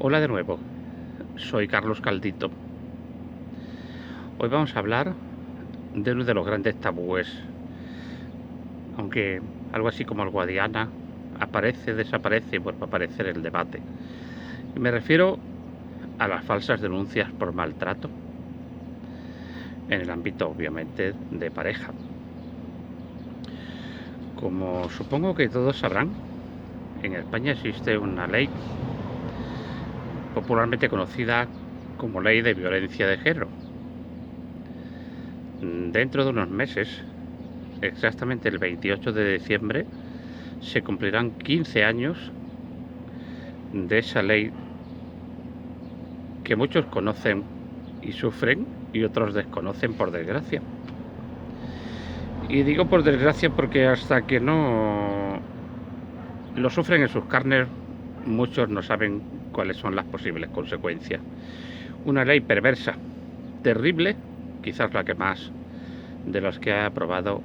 Hola de nuevo, soy Carlos Caldito. Hoy vamos a hablar de uno de los grandes tabúes, aunque algo así como el Guadiana aparece, desaparece y vuelve a aparecer el debate. Y me refiero a las falsas denuncias por maltrato en el ámbito, obviamente, de pareja. Como supongo que todos sabrán, en España existe una ley popularmente conocida como Ley de Violencia de Género. Dentro de unos meses, exactamente el 28 de diciembre, se cumplirán 15 años de esa ley que muchos conocen y sufren y otros desconocen, por desgracia. Y digo por desgracia porque hasta que no lo sufren en sus carnes, muchos no saben cuáles son las posibles consecuencias. Una ley perversa, terrible, quizás la que más de las que ha aprobado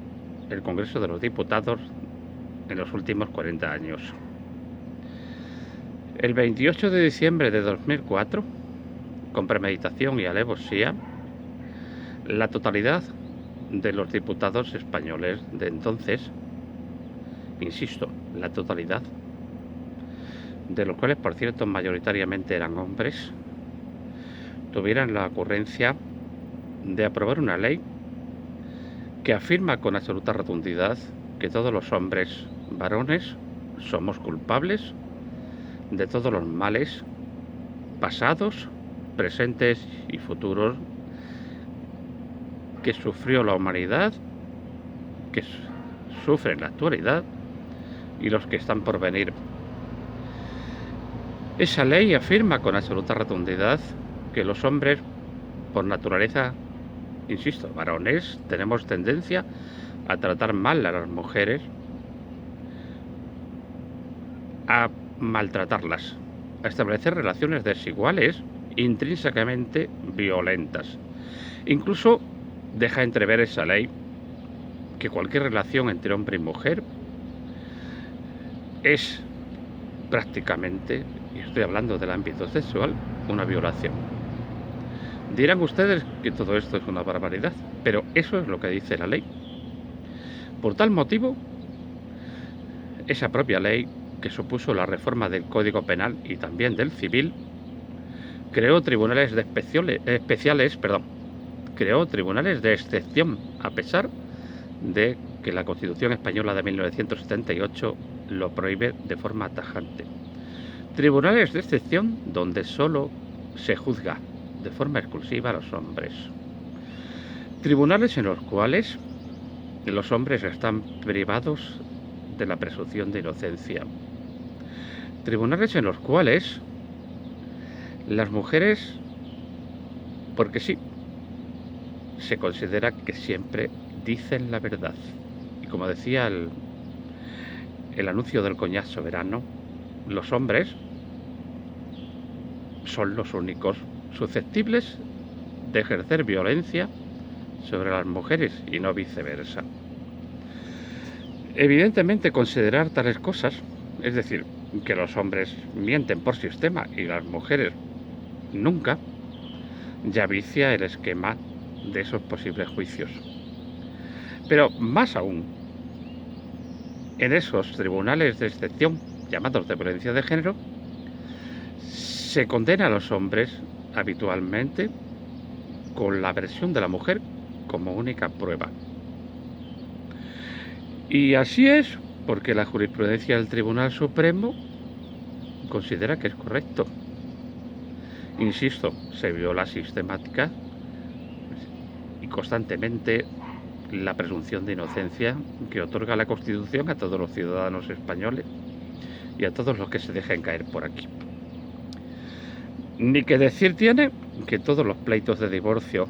el Congreso de los Diputados en los últimos 40 años. El 28 de diciembre de 2004, con premeditación y alevosía, la totalidad de los diputados españoles de entonces, insisto, la totalidad, de los cuales por cierto mayoritariamente eran hombres, tuvieran la ocurrencia de aprobar una ley que afirma con absoluta rotundidad que todos los hombres varones somos culpables de todos los males pasados, presentes y futuros que sufrió la humanidad, que sufre en la actualidad y los que están por venir. Esa ley afirma con absoluta rotundidad que los hombres, por naturaleza, insisto, varones, tenemos tendencia a tratar mal a las mujeres, a maltratarlas, a establecer relaciones desiguales, intrínsecamente violentas. Incluso deja entrever esa ley que cualquier relación entre hombre y mujer es prácticamente, y estoy hablando del ámbito sexual, una violación. Dirán ustedes que todo esto es una barbaridad, pero eso es lo que dice la ley. Por tal motivo, esa propia ley, que supuso la reforma del Código Penal y también del Civil, creó tribunales creó tribunales de excepción, a pesar de que la Constitución Española de 1978 lo prohíbe de forma tajante. Tribunales de excepción donde solo se juzga de forma exclusiva a los hombres. Tribunales en los cuales los hombres están privados de la presunción de inocencia. Tribunales en los cuales las mujeres, porque sí, se considera que siempre dicen la verdad. Y como decía el anuncio del Coñac soberano, los hombres son los únicos susceptibles de ejercer violencia sobre las mujeres y no viceversa. Evidentemente, considerar tales cosas, es decir, que los hombres mienten por sistema y las mujeres nunca, ya vicia el esquema de esos posibles juicios. Pero más aún, en esos tribunales de excepción llamados de violencia de género, se condena a los hombres habitualmente con la versión de la mujer como única prueba. Y así es porque la jurisprudencia del Tribunal Supremo considera que es correcto. Insisto, se viola sistemática y constantemente la presunción de inocencia que otorga la Constitución a todos los ciudadanos españoles y a todos los que se dejen caer por aquí. Ni que decir tiene que todos los pleitos de divorcio,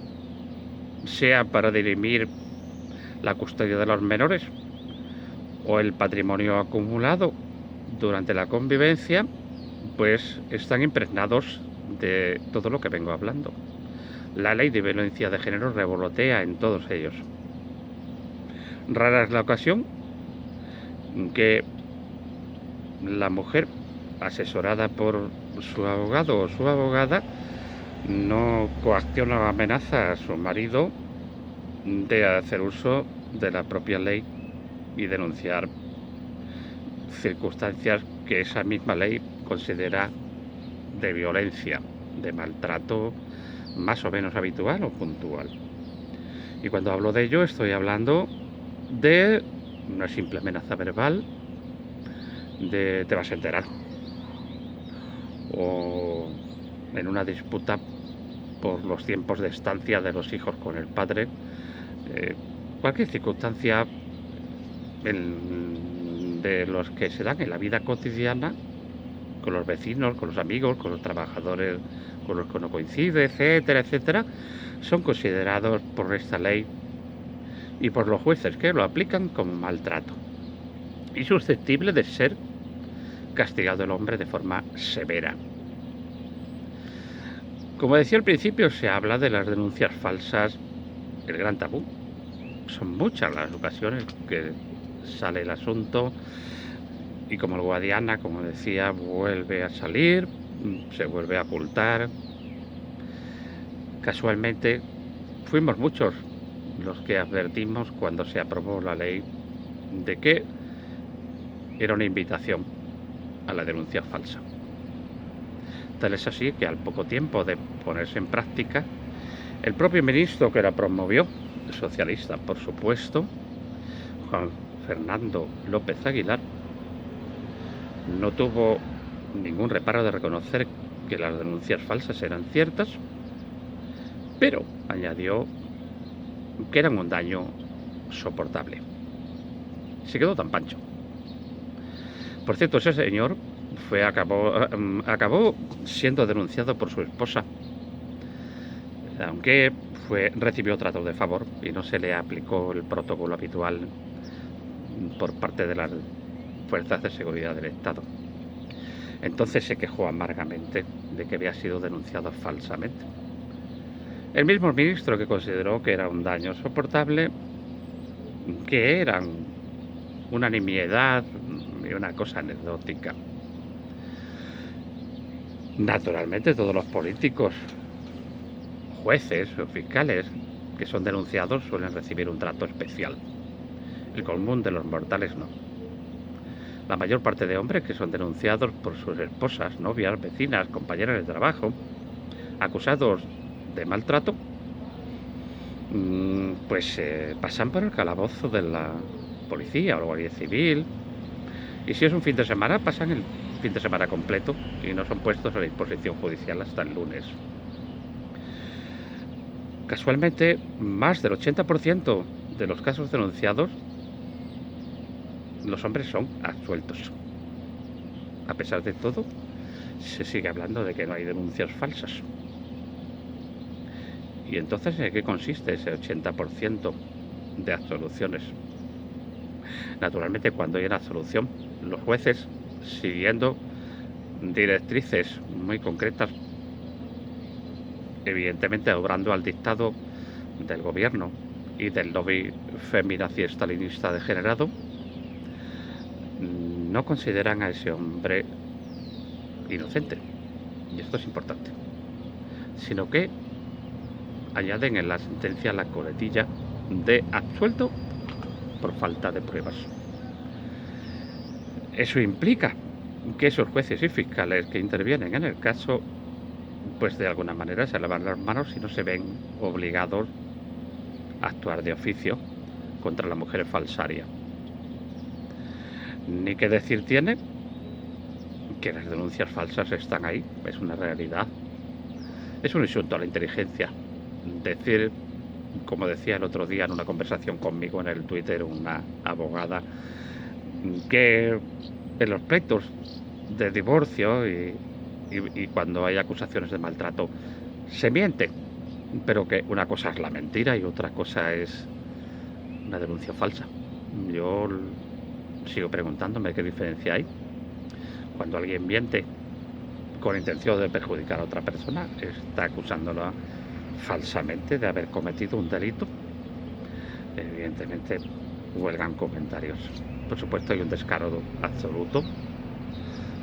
sea para dirimir la custodia de los menores o el patrimonio acumulado durante la convivencia, pues están impregnados de todo lo que vengo hablando. La ley de violencia de género revolotea en todos ellos. Rara es la ocasión que la mujer asesorada por su abogado o su abogada, no coacciona o amenaza a su marido de hacer uso de la propia ley y denunciar circunstancias que esa misma ley considera de violencia, de maltrato más o menos habitual o puntual. Y cuando hablo de ello estoy hablando de una simple amenaza verbal, de te vas a enterar, o en una disputa por los tiempos de estancia de los hijos con el padre, cualquier circunstancia de los que se dan en la vida cotidiana, con los vecinos, con los amigos, con los trabajadores con los que uno coincide, etcétera, etcétera, son considerados por esta ley y por los jueces que lo aplican como maltrato y susceptible de ser castigado el hombre de forma severa. Como decía al principio, se habla de las denuncias falsas, el gran tabú. Son muchas las ocasiones que sale el asunto y como el Guadiana, como decía, vuelve a salir, se vuelve a ocultar. Casualmente fuimos muchos los que advertimos cuando se aprobó la ley de que era una invitación a la denuncia falsa. Tal es así que al poco tiempo de ponerse en práctica, el propio ministro que la promovió, socialista por supuesto, Juan Fernando López Aguilar, no tuvo ningún reparo de reconocer que las denuncias falsas eran ciertas, pero añadió que eran un daño soportable. Se quedó tan pancho. Por cierto, ese señor acabó siendo denunciado por su esposa, aunque recibió trato de favor y no se le aplicó el protocolo habitual por parte de las fuerzas de seguridad del Estado. Entonces se quejó amargamente de que había sido denunciado falsamente. El mismo ministro que consideró que era un daño soportable, que eran una nimiedad y una cosa anecdótica. Naturalmente todos los políticos, jueces o fiscales que son denunciados suelen recibir un trato especial. El común de los mortales no. La mayor parte de hombres que son denunciados por sus esposas, novias, vecinas, compañeras de trabajo, acusados de maltrato, pues pasan por el calabozo de la policía o la Guardia Civil, y si es un fin de semana, pasan el fin de semana completo y no son puestos a la disposición judicial hasta el lunes. Casualmente, más del 80% de los casos denunciados, los hombres son absueltos. A pesar de todo, se sigue hablando de que no hay denuncias falsas. ¿Y entonces en qué consiste ese 80% de absoluciones? Naturalmente, cuando hay una absolución, los jueces, siguiendo directrices muy concretas, evidentemente obrando al dictado del gobierno y del lobby feminazi estalinista degenerado, no consideran a ese hombre inocente, y esto es importante, sino que añaden en la sentencia la coletilla de absuelto por falta de pruebas. Eso implica que esos jueces y fiscales que intervienen en el caso, pues de alguna manera se lavan las manos y no se ven obligados a actuar de oficio contra la mujer falsaria. Ni qué decir tiene que las denuncias falsas están ahí, es una realidad. Es un insulto a la inteligencia decir, como decía el otro día en una conversación conmigo en el Twitter una abogada, que en los pleitos de divorcio y cuando hay acusaciones de maltrato se miente, pero que una cosa es la mentira y otra cosa es una denuncia falsa. Yo sigo preguntándome qué diferencia hay. Cuando alguien miente con intención de perjudicar a otra persona, está acusándola falsamente de haber cometido un delito. Evidentemente huelgan comentarios. Por supuesto hay un descaro absoluto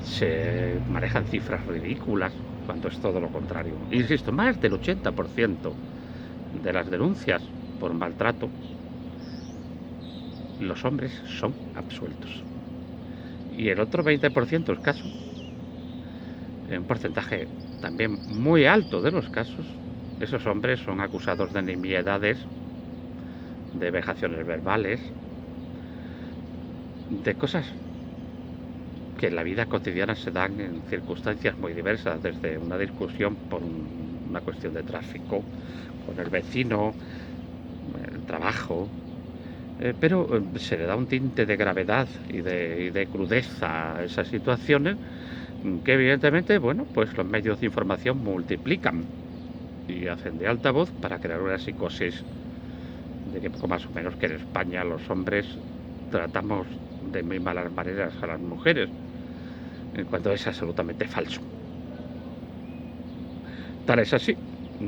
se manejan cifras ridículas cuando es todo lo contrario. Insisto, más del 80% de las denuncias por maltrato, los hombres son absueltos. Y el otro 20% escaso, en un porcentaje también muy alto de los casos, esos hombres son acusados de nimiedades, de vejaciones verbales, de cosas que en la vida cotidiana se dan en circunstancias muy diversas, desde una discusión por una cuestión de tráfico, con el vecino, el trabajo, pero se le da un tinte de gravedad y de crudeza a esas situaciones que evidentemente, bueno, pues los medios de información multiplican y hacen de altavoz para crear una psicosis de que poco más o menos que en España los hombres tratamos de muy malas maneras a las mujeres, cuando es absolutamente falso. Tal es así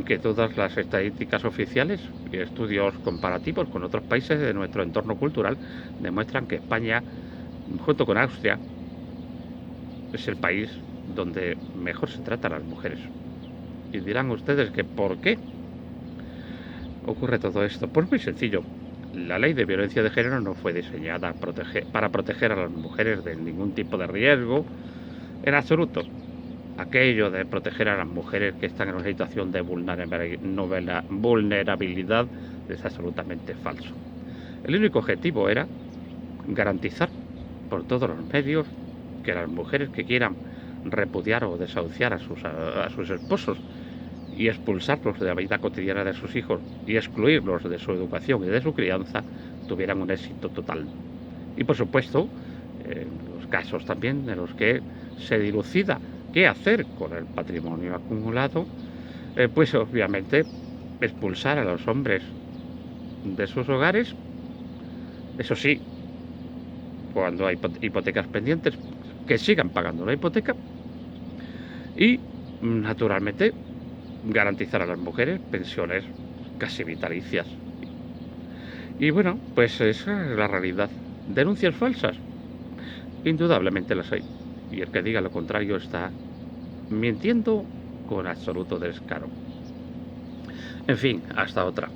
que todas las estadísticas oficiales y estudios comparativos con otros países de nuestro entorno cultural demuestran que España, junto con Austria, es el país donde mejor se trata a las mujeres. Y dirán ustedes que ¿por qué ocurre todo esto? Pues muy sencillo. La ley de violencia de género no fue diseñada para proteger a las mujeres de ningún tipo de riesgo en absoluto. Aquello de proteger a las mujeres que están en una situación de vulnerabilidad es absolutamente falso. El único objetivo era garantizar por todos los medios que las mujeres que quieran repudiar o desahuciar a sus esposos y expulsarlos de la vida cotidiana de sus hijos y excluirlos de su educación y de su crianza, tuvieran un éxito total. Y por supuesto, los casos también en los que se dilucida qué hacer con el patrimonio acumulado, pues obviamente expulsar a los hombres de sus hogares, eso sí, cuando hay hipotecas pendientes, que sigan pagando la hipoteca y, naturalmente, garantizar a las mujeres pensiones casi vitalicias. Y bueno, pues esa es la realidad. ¿Denuncias falsas? Indudablemente las hay. Y el que diga lo contrario está mintiendo con absoluto descaro. En fin, hasta otra.